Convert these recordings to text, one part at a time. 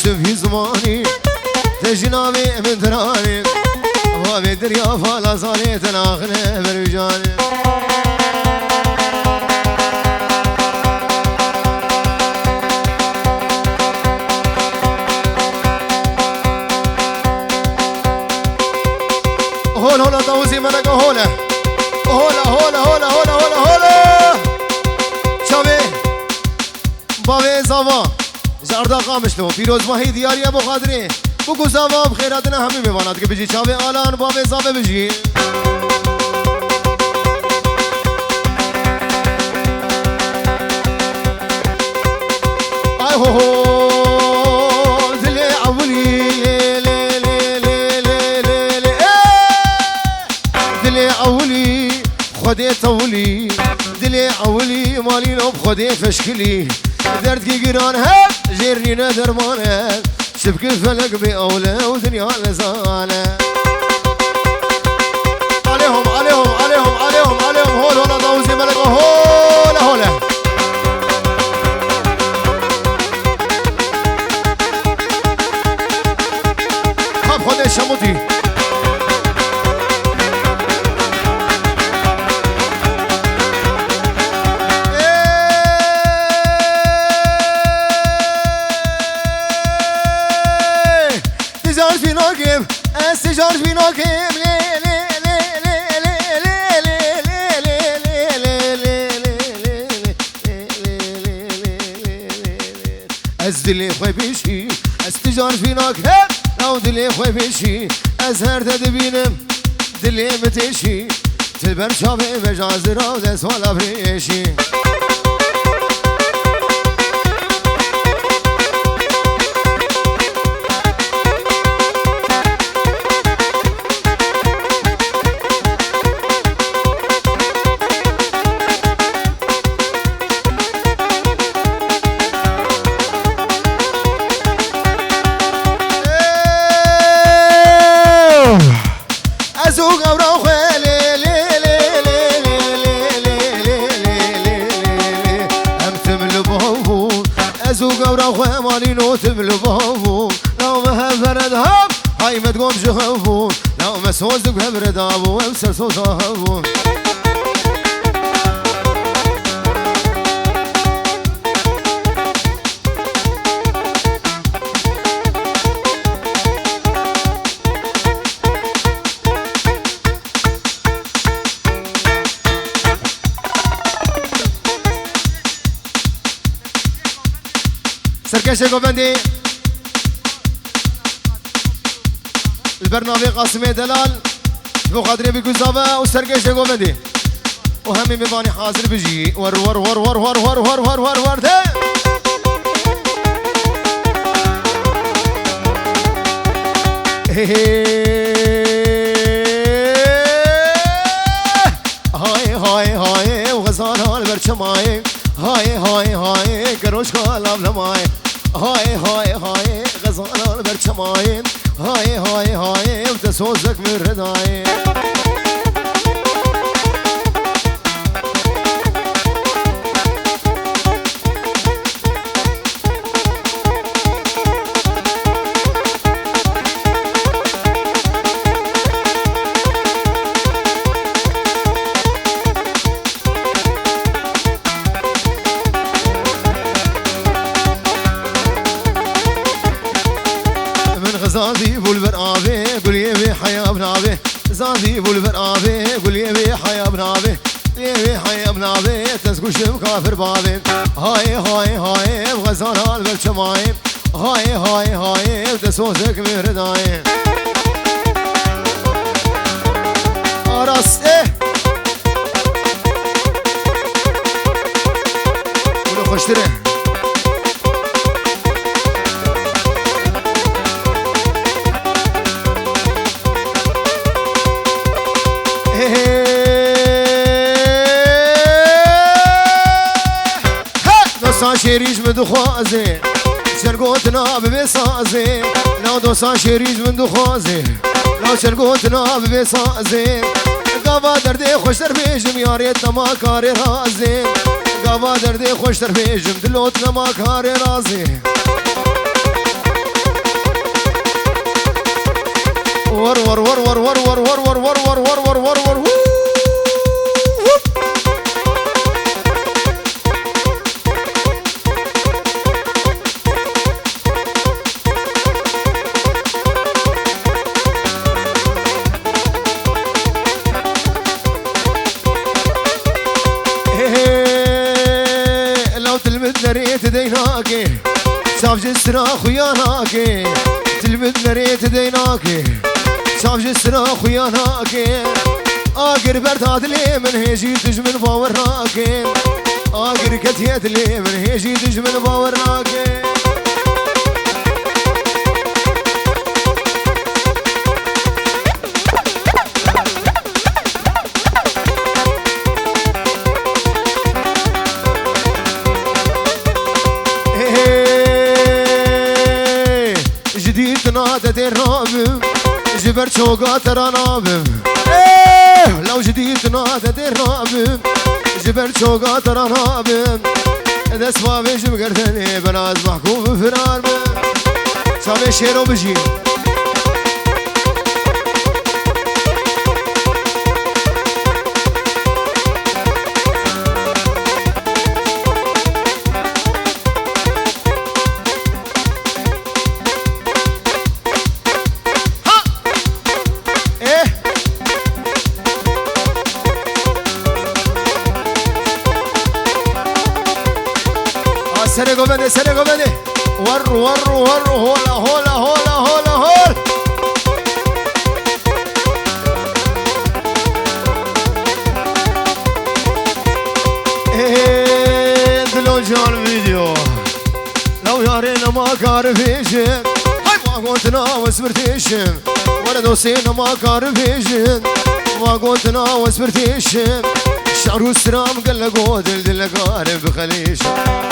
في زماني تجنامي من تراني ما بدريا فلا صاريت ناخنه برجاني هولا طوزي منك هولا هولا هولا هولا هولا هولا هولا شابي بابي زاوا جاردا قامشلو پیروز ماهی دیاری ابو قادری بگو زاوا بخیراتنا همین میواند که بجی شابي آلان بابي زاوا بجی آی هو هو دلی عولی دلي عولي خدي طولي دلي عولي مالي لو بخدي فشكلي درد كي قران هب جيرني ندر مانا شبك فلك بأولى ودنيا لزانة عليهم عليهم عليهم عليهم عليهم هول هولا ضوزي ملك هولا هولا خب خدي شموتي استجار في ناكم ازدلي خوي بيشي استجار في ناكم لو دلي خوي بيشي ازهر تدبينم دلي متشي تلبر شافي بجازر او دس ولا فريشي تبلو بابو لو ما هفرد هب هاي ما تقوم جهبون لو ما سوزك بهبرد ابو وامسر صوت هبون سركشة قوبندي البرنامج قاسمي دلال بو قادري بقزابة وسركشة قوبندي وهمي مباني حاضر بجي ور ور ور ور ور ور ور ور ور ور ده هاي هاي هاي وغزال هالبرشماي هاي هاي هاي كروش كلام لماي هاي هاي هاي غزال برشماي هاي هاي هاي وتسوزك من رداي زادي بولبر آبي قول يبي حيا بنابي زادي بولبر آبي قول يبي حيا بنابي يبي حيا بنابي تسكوش بكافر بابي هاي هاي هاي بغزان هالبرشماي هاي هاي هاي وتسوزك من رداي أراس قولوا خوشتره شيريج من دخوازي شرقوتنا ببيصازي لو دوسا شيريج من دخوازي لو شرقوتنا ببيصازي قابا دردي خوش تربيجم يا ريتنا ما كاري رازي قابا دردي خوش تربيجم دلوتنا ما كاري رازي ور ور ور ور ور ور ور ور ور ور ور ور ور لو تلمذ ريت ديناكي صاف جسنا خياناكي تلمذ ريت ديناكي صاف جسنا خياناكي آقر برداد لي من هيجي تجمن باورناكي آقر كتيت لي من هيجي تجمن باورناكي تنادى الرابم جبر شوقات رنابم لو جديد تنادى الرابم جبر شوقات رنابم اذا اسبابي جمقرتني بناز محكوم فرار صابي شيرو بجي سرقوا بدي سرقوا بدي ور ور ور هولا هولا هولا هولا هول دلو جان فيديو لو يارينا ما كارفيشن هاي ما قلتنا وسبرتيشن ولا دوسينا ما كارفيشن ما قلتنا وسبرتيشن شعرو السرام قلقوا دل قارب بخليشن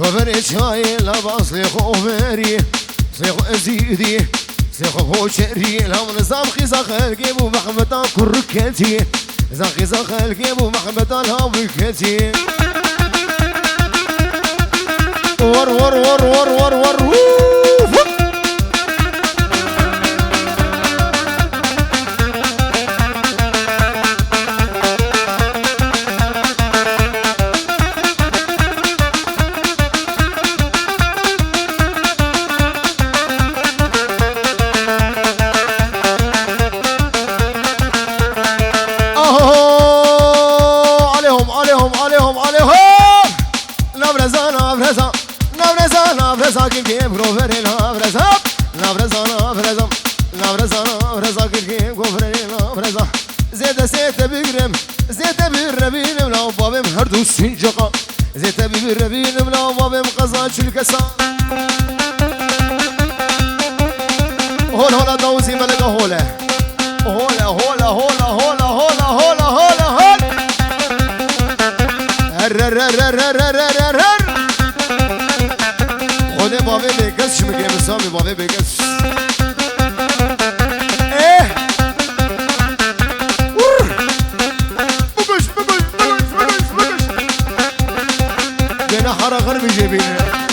غفر شاي لباس ليخو مري سيخو ازيدي سيخو بوشري لهم نظام خيزا خلقي بو محمد كركتي زاخيزا خلقي بو محمد الهاوكتي ور ور ور ور ور ور سنجقة زيت بالربين ملا بابم قزان شلكسا هول هولا دوزي ملقا هولا هولا هولا هولا هولا هولا هولا هولا هول هر خودي بابي بيقص شمكي بسامي بابي بيقص حرا غربي جيبينها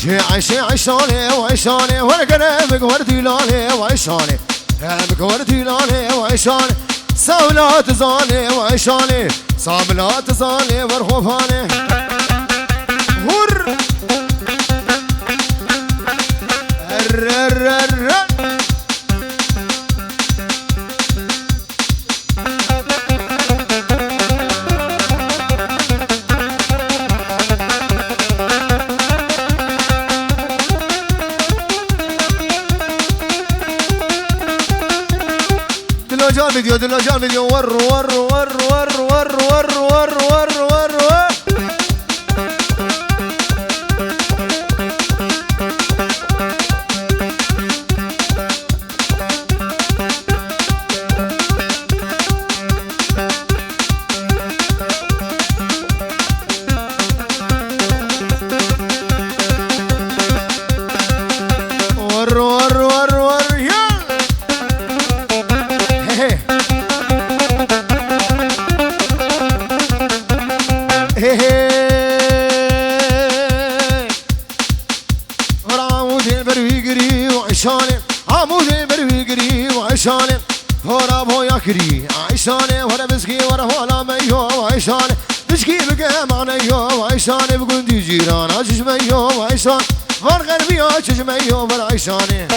عيشي عيشاني وعيشاني ورقنا وردي لاني وعيشاني وردي لاني وعيشاني ساولات زاني وعيشاني صابلات زاني ورخوفاني هر دلو جان فيديو ور ور ور ور ور ور ور ور ور ور عيشاني ورا بسكي ورا ولا ميو وعيشاني بسكي بقى معنيو وعيشاني بقندي جيران عشش ميو وعيشان فرغربي عشش ميو وعيشاني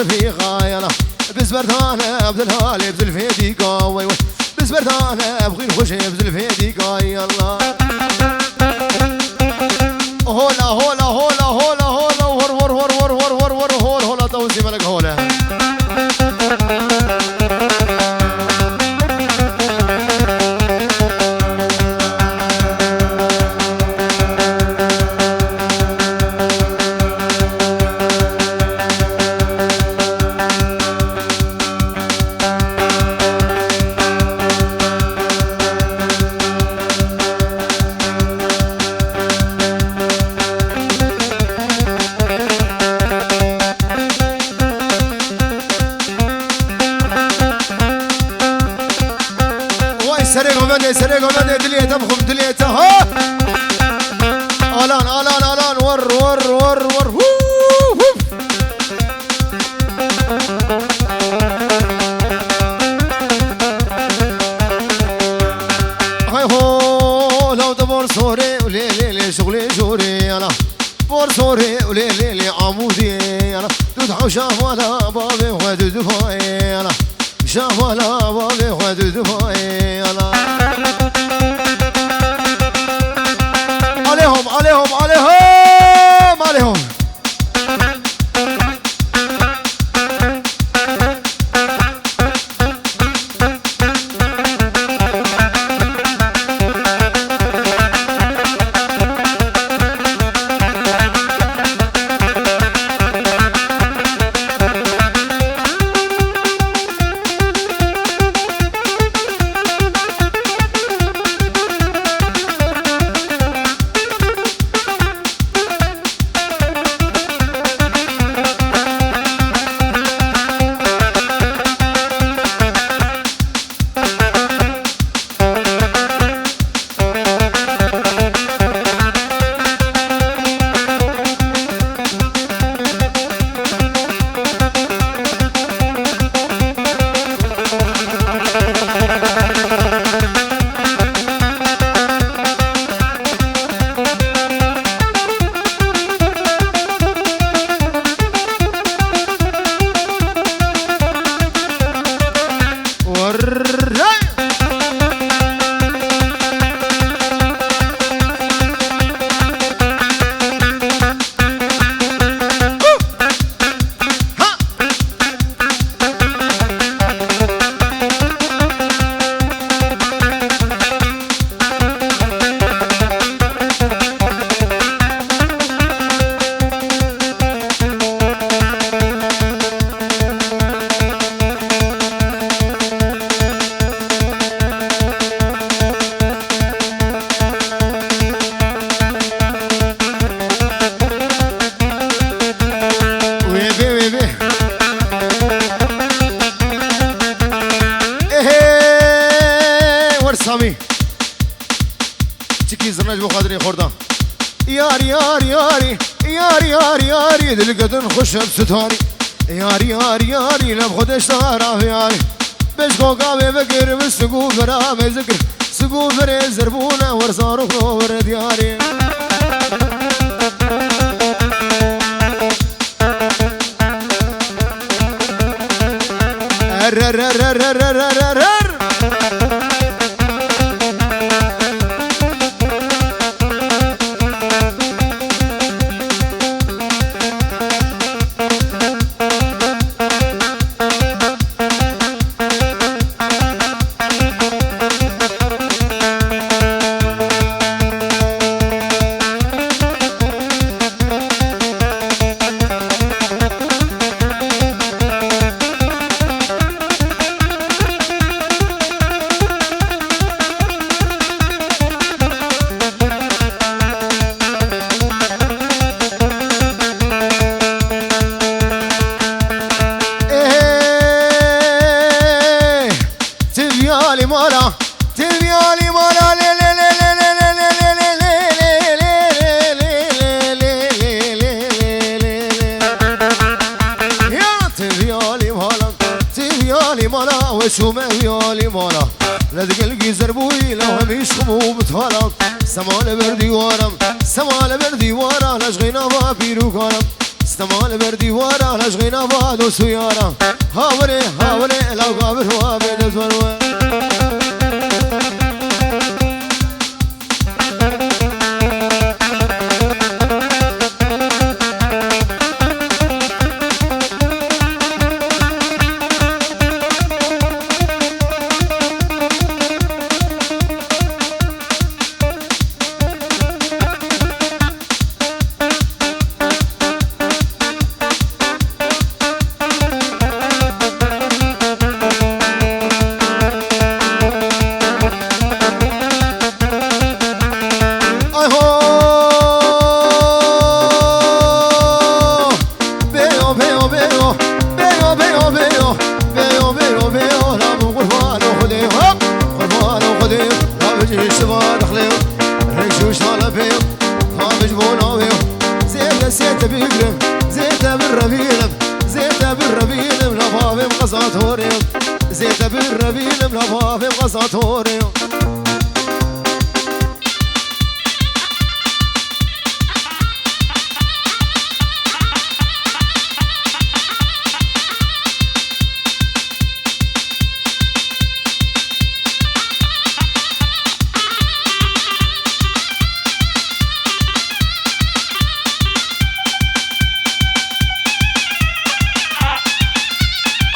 في غاينا بسبرتانا بذلهالي بزلفيدي قاوي بسبرتانا بغي نخش بزلفيدي قاي يلا هولا هولا هولا هولا هولا ور ور ور ور ور ور ور هولا هولا توزي ملك هولا سرقوا مني دليت ابخم دليت ها الان الان الان ور ور ور ور هاي هو لو دبر صوري وليلي شغلي جوري انا بور صوري وليلي عمودي انا تدعو شاف ولا بابي ودد فاي انا شاف ولا بابي ودد فاي انا عليهم عليهم عليهم عليهم سامي تكي زرناج بو خاطري خوردا ياري ياري ياري ياري ياري ياري دلقت نخش بستاني ياري ياري ياري لم خدش تعرف ياري بش قوقاوي بكر بالسقوف برامي ذكر سقوف بري زربونا ورصارو خور دياري شو ما ويالي مالا لا تقلقي زربوي لو هميش خمو بتفالا سمال بردي وارم سمال بردي وارا لشغينا با بيرو كارم سمال بردي وارا لشغينا با دوسو يارم هاوري هاوري لو قابر وابد زوروا زيت بالربيل ملفافي بقصاتوري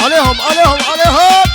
عليهم عليهم عليهم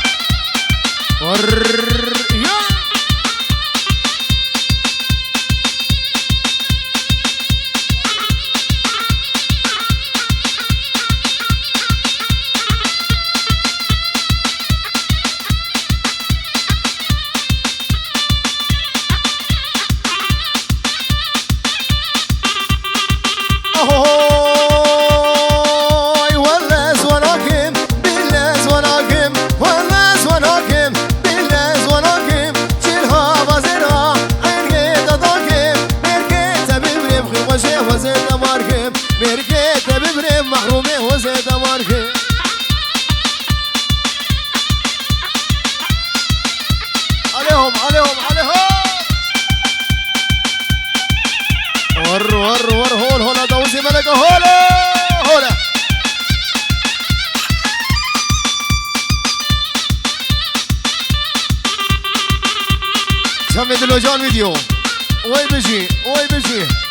مركيت ببريم محرومي وزيد ماركي عليهم عليهم عليهم ور هول هولا دوزي ملكة هولا هولا سمي دلوجان فيديو وي بيجي